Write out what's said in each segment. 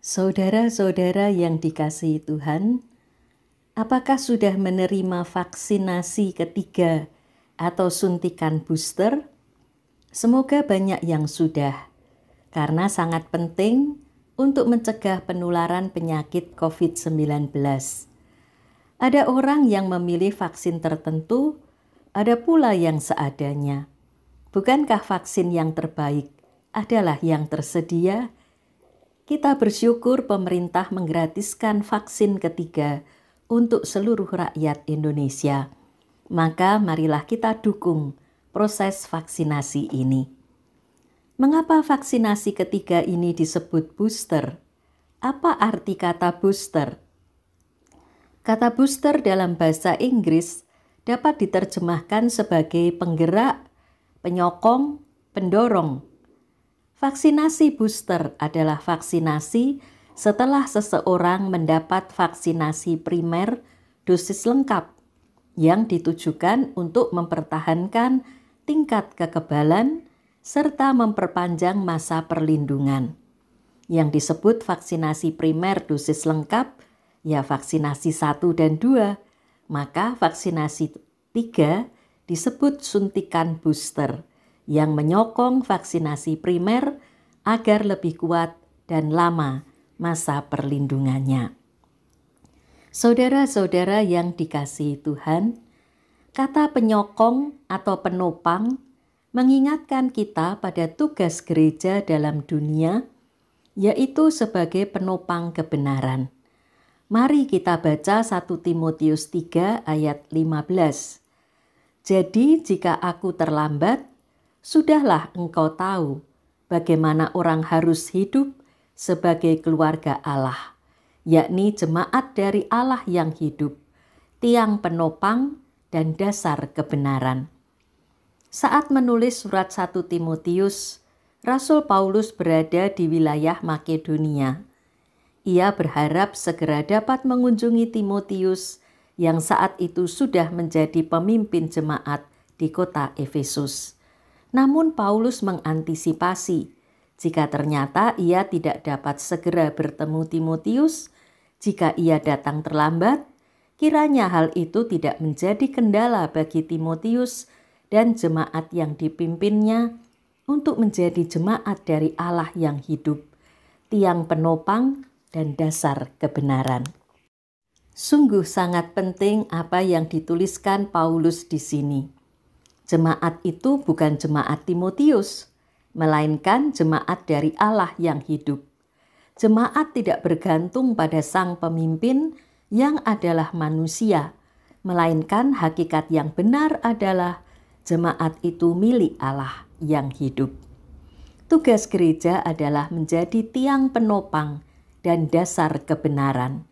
Saudara-saudara yang dikasihi Tuhan, apakah sudah menerima vaksinasi ketiga atau suntikan booster? Semoga banyak yang sudah, karena sangat penting untuk mencegah penularan penyakit COVID-19. Ada orang yang memilih vaksin tertentu, ada pula yang seadanya. Bukankah vaksin yang terbaik adalah yang tersedia? Kita bersyukur pemerintah menggratiskan vaksin ketiga untuk seluruh rakyat Indonesia. Maka marilah kita dukung proses vaksinasi ini. Mengapa vaksinasi ketiga ini disebut booster? Apa arti kata booster? Kata booster dalam bahasa Inggris dapat diterjemahkan sebagai penggerak, penyokong, pendorong. Vaksinasi booster adalah vaksinasi setelah seseorang mendapat vaksinasi primer dosis lengkap yang ditujukan untuk mempertahankan tingkat kekebalan serta memperpanjang masa perlindungan. Yang disebut vaksinasi primer dosis lengkap, ya vaksinasi 1 dan 2, maka vaksinasi 3 disebut suntikan booster yang menyokong vaksinasi primer agar lebih kuat dan lama masa perlindungannya. Saudara-saudara yang dikasihi Tuhan, kata penyokong atau penopang mengingatkan kita pada tugas gereja dalam dunia, yaitu sebagai penopang kebenaran. Mari kita baca 1 Timotius 3 ayat 15. Jadi jika aku terlambat, sudahlah engkau tahu bagaimana orang harus hidup sebagai keluarga Allah, yakni jemaat dari Allah yang hidup, tiang penopang dan dasar kebenaran. Saat menulis surat 1 Timotius, Rasul Paulus berada di wilayah Makedonia. Ia berharap segera dapat mengunjungi Timotius yang saat itu sudah menjadi pemimpin jemaat di kota Efesus. Namun Paulus mengantisipasi jika ternyata ia tidak dapat segera bertemu Timotius. Jika ia datang terlambat, kiranya hal itu tidak menjadi kendala bagi Timotius dan jemaat yang dipimpinnya untuk menjadi jemaat dari Allah yang hidup, tiang penopang dan dasar kebenaran. Sungguh sangat penting apa yang dituliskan Paulus di sini. Jemaat itu bukan jemaat Timotius, melainkan jemaat dari Allah yang hidup. Jemaat tidak bergantung pada sang pemimpin yang adalah manusia, melainkan hakikat yang benar adalah jemaat itu milik Allah yang hidup. Tugas gereja adalah menjadi tiang penopang dan dasar kebenaran.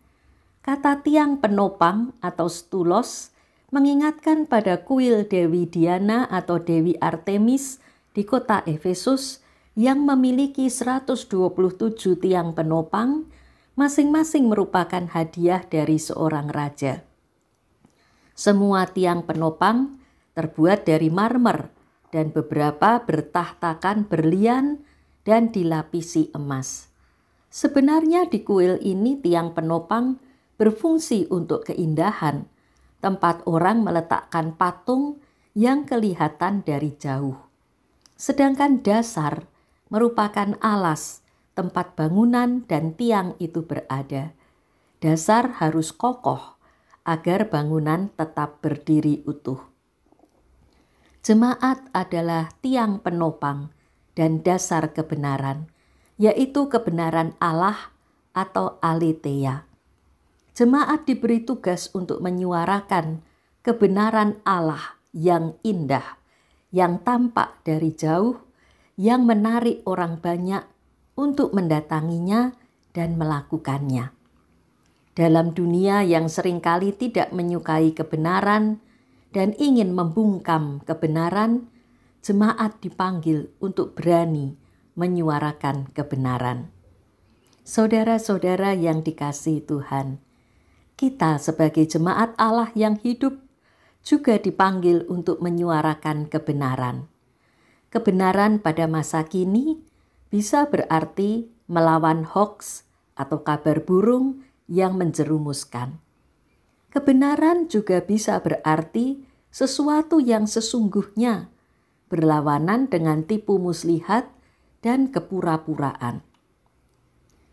Kata tiang penopang atau stulos mengingatkan pada kuil Dewi Diana atau Dewi Artemis di kota Efesus yang memiliki 127 tiang penopang, masing-masing merupakan hadiah dari seorang raja. Semua tiang penopang terbuat dari marmer dan beberapa bertahtakan berlian dan dilapisi emas. Sebenarnya di kuil ini tiang penopang berfungsi untuk keindahan, tempat orang meletakkan patung yang kelihatan dari jauh. Sedangkan dasar merupakan alas tempat bangunan dan tiang itu berada. Dasar harus kokoh agar bangunan tetap berdiri utuh. Jemaat adalah tiang penopang dan dasar kebenaran, yaitu kebenaran Allah atau aletheia. Jemaat diberi tugas untuk menyuarakan kebenaran Allah yang indah, yang tampak dari jauh, yang menarik orang banyak untuk mendatanginya dan melakukannya. Dalam dunia yang seringkali tidak menyukai kebenaran dan ingin membungkam kebenaran, jemaat dipanggil untuk berani menyuarakan kebenaran. Saudara-saudara yang dikasihi Tuhan, kita sebagai jemaat Allah yang hidup juga dipanggil untuk menyuarakan kebenaran. Kebenaran pada masa kini bisa berarti melawan hoaks atau kabar burung yang menjerumuskan. Kebenaran juga bisa berarti sesuatu yang sesungguhnya, berlawanan dengan tipu muslihat dan kepura-puraan.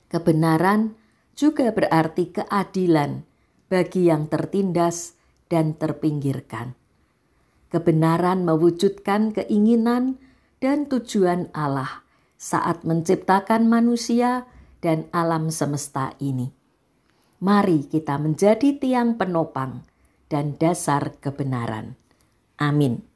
Kebenaran juga berarti keadilan bagi yang tertindas dan terpinggirkan. Kebenaran mewujudkan keinginan dan tujuan Allah saat menciptakan manusia dan alam semesta ini. Mari kita menjadi tiang penopang dan dasar kebenaran. Amin.